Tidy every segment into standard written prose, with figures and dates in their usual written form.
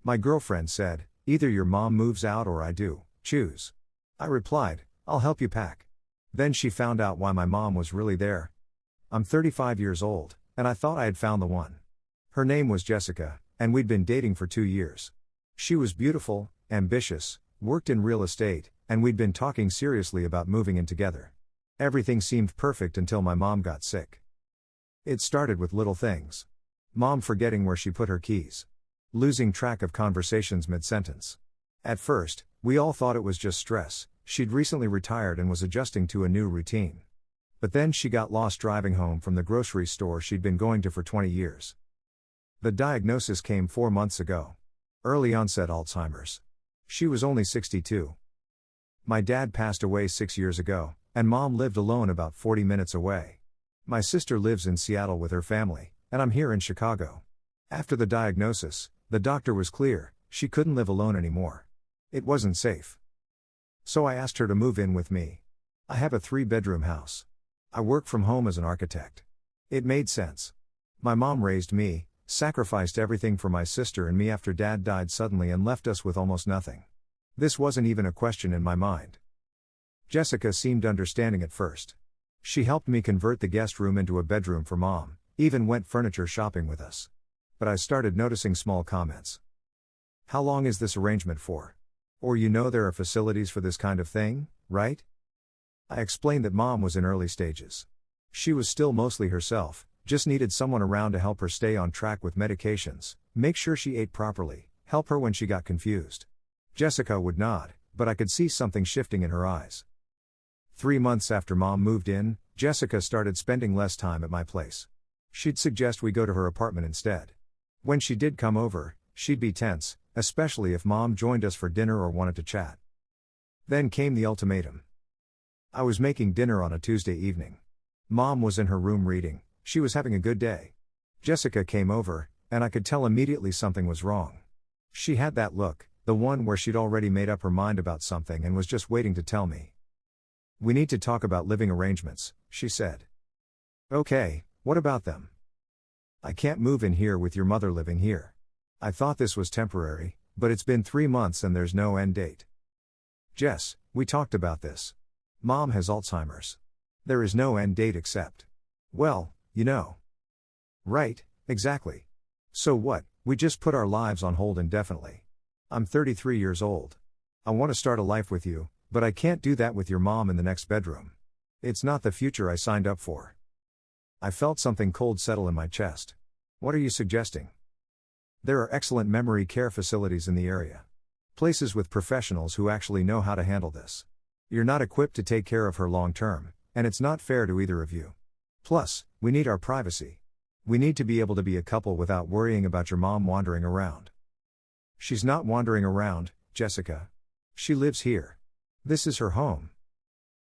My girlfriend said, "Either your mom moves out or I do, choose." I replied, "I'll help you pack." Then she found out why my mom was really there. I'm 35 years old, and I thought I had found the one. Her name was Jessica, and we'd been dating for 2 years. She was beautiful, ambitious, worked in real estate, and we'd been talking seriously about moving in together. Everything seemed perfect until my mom got sick. It started with little things. Mom forgetting where she put her keys. Losing track of conversations mid-sentence. At first, we all thought it was just stress. She'd recently retired and was adjusting to a new routine. But then she got lost driving home from the grocery store she'd been going to for 20 years. The diagnosis came 4 months ago. Early onset Alzheimer's. She was only 62. My dad passed away 6 years ago, and mom lived alone about 40 minutes away. My sister lives in Seattle with her family, and I'm here in Chicago. After the diagnosis, the doctor was clear, she couldn't live alone anymore. It wasn't safe. So I asked her to move in with me. I have a 3-bedroom house. I work from home as an architect. It made sense. My mom raised me, sacrificed everything for my sister and me after dad died suddenly and left us with almost nothing. This wasn't even a question in my mind. Jessica seemed understanding at first. She helped me convert the guest room into a bedroom for mom, even went furniture shopping with us. But I started noticing small comments. "How long is this arrangement for? Or there are facilities for this kind of thing, right?" I explained that mom was in early stages. She was still mostly herself, just needed someone around to help her stay on track with medications, make sure she ate properly, help her when she got confused. Jessica would nod, but I could see something shifting in her eyes. 3 months after mom moved in, Jessica started spending less time at my place. She'd suggest we go to her apartment instead. When she did come over, she'd be tense, especially if mom joined us for dinner or wanted to chat. Then came the ultimatum. I was making dinner on a Tuesday evening. Mom was in her room reading, she was having a good day. Jessica came over, and I could tell immediately something was wrong. She had that look, the one where she'd already made up her mind about something and was just waiting to tell me. "We need to talk about living arrangements," she said. "Okay, what about them?" "I can't move in here with your mother living here. I thought this was temporary, but it's been 3 months and there's no end date." "Jess, we talked about this. Mom has Alzheimer's. There is no end date except. Well, Right, exactly. So what, we just put our lives on hold indefinitely. I'm 33 years old. I want to start a life with you, but I can't do that with your mom in the next bedroom. It's not the future I signed up for." I felt something cold settle in my chest. "What are you suggesting?" "There are excellent memory care facilities in the area. Places with professionals who actually know how to handle this. You're not equipped to take care of her long term, and it's not fair to either of you. Plus, we need our privacy. We need to be able to be a couple without worrying about your mom wandering around." "She's not wandering around, Jessica. She lives here. This is her home."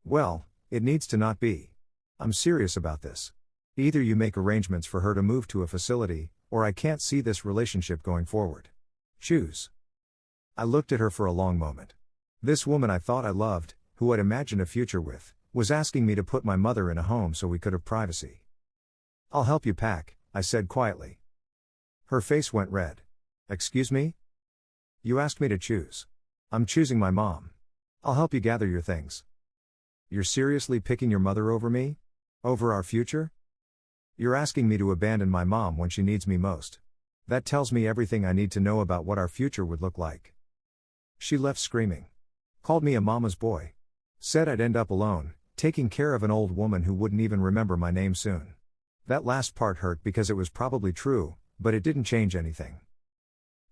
"Well, it needs to not be. I'm serious about this. Either you make arrangements for her to move to a facility, or I can't see this relationship going forward. Choose." I looked at her for a long moment. This woman I thought I loved, who I'd imagined a future with, was asking me to put my mother in a home so we could have privacy. "I'll help you pack," I said quietly. Her face went red. "Excuse me? You asked me to choose. I'm choosing my mom. I'll help you gather your things." "You're seriously picking your mother over me? Over our future? You're asking me to abandon my mom when she needs me most. That tells me everything I need to know about what our future would look like." She left screaming. Called me a mama's boy. Said I'd end up alone, taking care of an old woman who wouldn't even remember my name soon. That last part hurt because it was probably true, but it didn't change anything.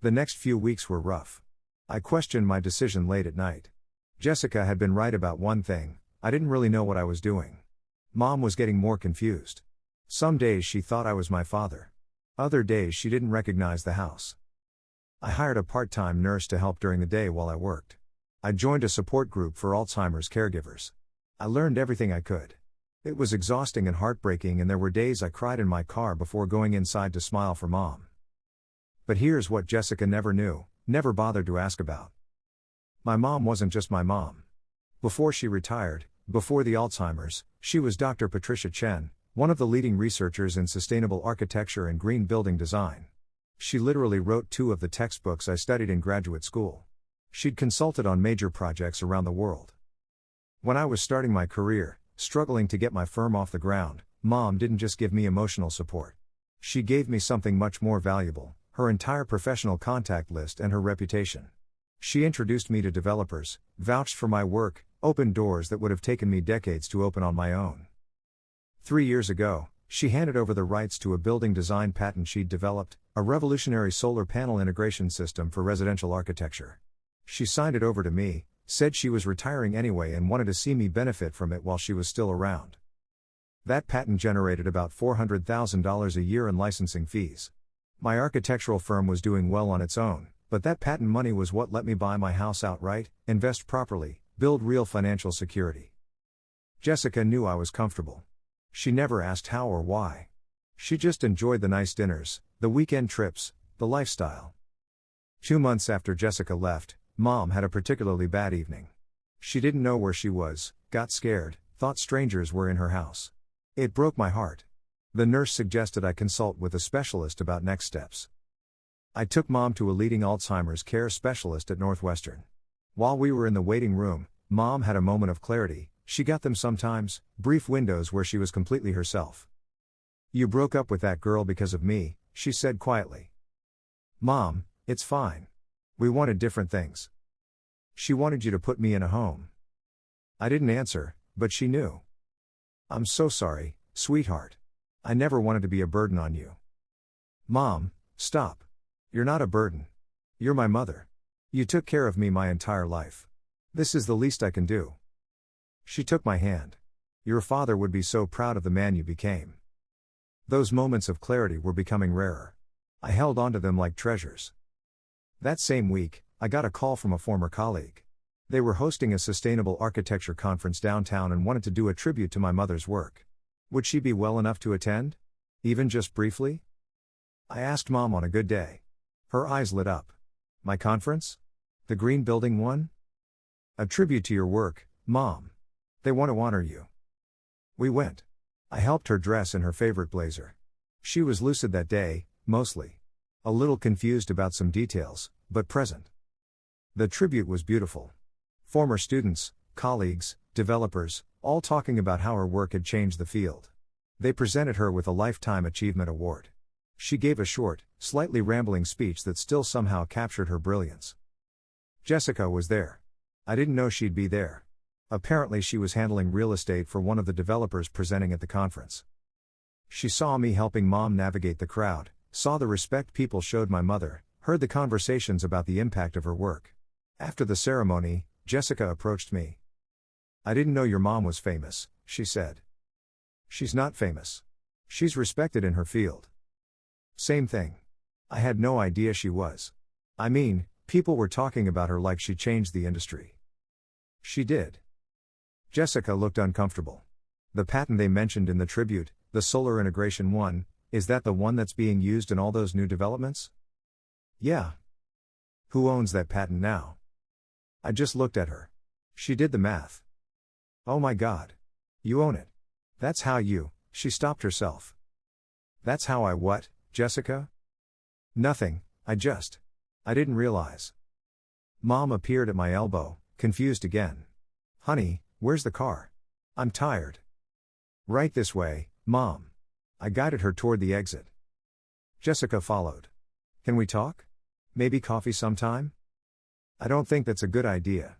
The next few weeks were rough. I questioned my decision late at night. Jessica had been right about one thing, I didn't really know what I was doing. Mom was getting more confused. Some days she thought I was my father. Other days she didn't recognize the house. I hired a part-time nurse to help during the day while I worked. I joined a support group for Alzheimer's caregivers. I learned everything I could. It was exhausting and heartbreaking, and there were days I cried in my car before going inside to smile for Mom. But here's what Jessica never knew, never bothered to ask about. My mom wasn't just my mom. Before she retired, before the Alzheimer's, she was Dr. Patricia Chen, one of the leading researchers in sustainable architecture and green building design. She literally wrote 2 of the textbooks I studied in graduate school. She'd consulted on major projects around the world. When I was starting my career, struggling to get my firm off the ground, Mom didn't just give me emotional support. She gave me something much more valuable, her entire professional contact list and her reputation. She introduced me to developers, vouched for my work, opened doors that would have taken me decades to open on my own. 3 years ago, she handed over the rights to a building design patent she'd developed, a revolutionary solar panel integration system for residential architecture. She signed it over to me, said she was retiring anyway and wanted to see me benefit from it while she was still around. That patent generated about $400,000 a year in licensing fees. My architectural firm was doing well on its own, but that patent money was what let me buy my house outright, invest properly, build real financial security. Jessica knew I was comfortable. She never asked how or why. She just enjoyed the nice dinners, the weekend trips, the lifestyle. 2 months after Jessica left, Mom had a particularly bad evening. She didn't know where she was, got scared, thought strangers were in her house. It broke my heart. The nurse suggested I consult with a specialist about next steps. I took Mom to a leading Alzheimer's care specialist at Northwestern. While we were in the waiting room, Mom had a moment of clarity. She got them sometimes, brief windows where she was completely herself. "You broke up with that girl because of me," she said quietly. "Mom, it's fine. We wanted different things. She wanted you to put me in a home." I didn't answer, but she knew. "I'm so sorry, sweetheart. I never wanted to be a burden on you." "Mom, stop. You're not a burden. You're my mother. You took care of me my entire life. This is the least I can do." She took my hand. "Your father would be so proud of the man you became." Those moments of clarity were becoming rarer. I held onto them like treasures. That same week, I got a call from a former colleague. They were hosting a sustainable architecture conference downtown and wanted to do a tribute to my mother's work. Would she be well enough to attend? Even just briefly? I asked Mom on a good day. Her eyes lit up. "My conference? The Green Building one? A tribute to your work, Mom. They want to honor you." We went. I helped her dress in her favorite blazer. She was lucid that day, mostly. A little confused about some details, but present. The tribute was beautiful. Former students, colleagues, developers, all talking about how her work had changed the field. They presented her with a Lifetime Achievement Award. She gave a short, slightly rambling speech that still somehow captured her brilliance. Jessica was there. I didn't know she'd be there. Apparently she was handling real estate for one of the developers presenting at the conference. She saw me helping Mom navigate the crowd, saw the respect people showed my mother, heard the conversations about the impact of her work. After the ceremony, Jessica approached me. "I didn't know your mom was famous," she said. "She's not famous. She's respected in her field." Same thing. I had no idea she was. I mean, people were talking about her like she changed the industry. She did. Jessica looked uncomfortable. "The patent they mentioned in the tribute, the solar integration one, is that the one that's being used in all those new developments?" "Yeah." "Who owns that patent now?" I just looked at her. She did the math. "Oh my God. You own it. That's how you," she stopped herself. "That's how I what, Jessica?" "Nothing, I didn't realize." Mom appeared at my elbow, confused again. "Honey, where's the car? I'm tired." "Right this way, Mom." I guided her toward the exit. Jessica followed. "Can we talk? Maybe coffee sometime?" "I don't think that's a good idea."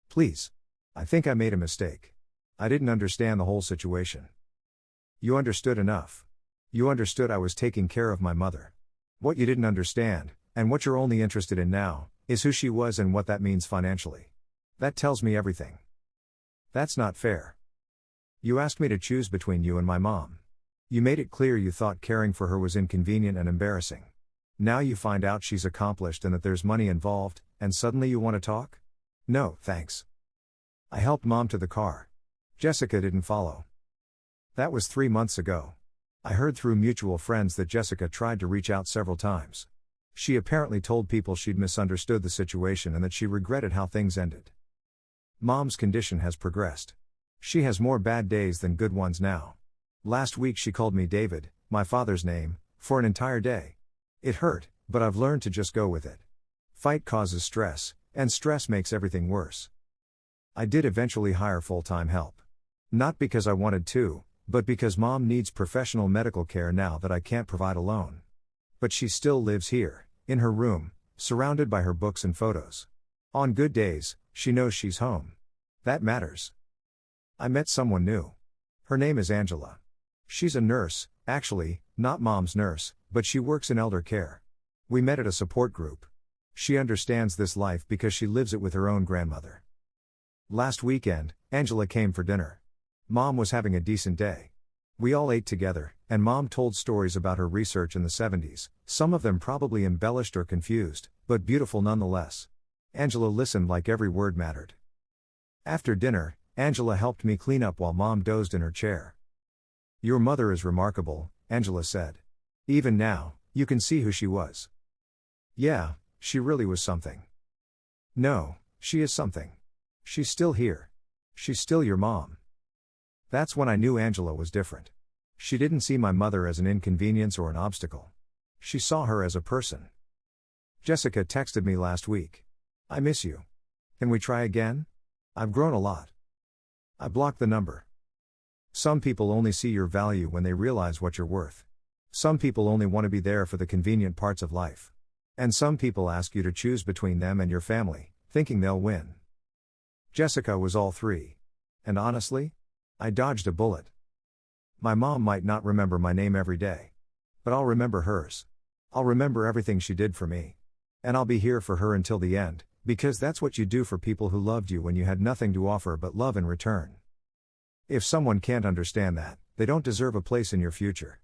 "Please. I think I made a mistake. I didn't understand the whole situation." "You understood enough. You understood I was taking care of my mother. What you didn't understand, and what you're only interested in now, is who she was and what that means financially. That tells me everything." "That's not fair. You asked me to choose between you and my mom. You made it clear you thought caring for her was inconvenient and embarrassing. Now you find out she's accomplished and that there's money involved, and suddenly you want to talk? No, thanks." I helped Mom to the car. Jessica didn't follow. That was 3 months ago. I heard through mutual friends that Jessica tried to reach out several times. She apparently told people she'd misunderstood the situation and that she regretted how things ended. Mom's condition has progressed. She has more bad days than good ones now. Last week she called me David, my father's name, for an entire day. It hurt, but I've learned to just go with it. Fight causes stress, and stress makes everything worse. I did eventually hire full-time help. Not because I wanted to, but because mom needs professional medical care now that I can't provide alone. But she still lives here, in her room, surrounded by her books and photos. On good days, she knows she's home. That matters. I met someone new. Her name is Angela. She's a nurse, actually, not mom's nurse, but she works in elder care. We met at a support group. She understands this life because she lives it with her own grandmother. Last weekend, Angela came for dinner. Mom was having a decent day. We all ate together, and mom told stories about her research in the 70s, some of them probably embellished or confused, but beautiful nonetheless. Angela listened like every word mattered. After dinner, Angela helped me clean up while mom dozed in her chair. "Your mother is remarkable," Angela said. "Even now, you can see who she was." "Yeah, she really was something." "No, she is something. She's still here. She's still your mom." That's when I knew Angela was different. She didn't see my mother as an inconvenience or an obstacle. She saw her as a person. Jessica texted me last week. "I miss you. Can we try again? I've grown a lot." I blocked the number. Some people only see your value when they realize what you're worth. Some people only want to be there for the convenient parts of life. And some people ask you to choose between them and your family, thinking they'll win. Jessica was all three. And honestly, I dodged a bullet. My mom might not remember my name every day. But I'll remember hers. I'll remember everything she did for me. And I'll be here for her until the end, because that's what you do for people who loved you when you had nothing to offer but love in return. If someone can't understand that, they don't deserve a place in your future.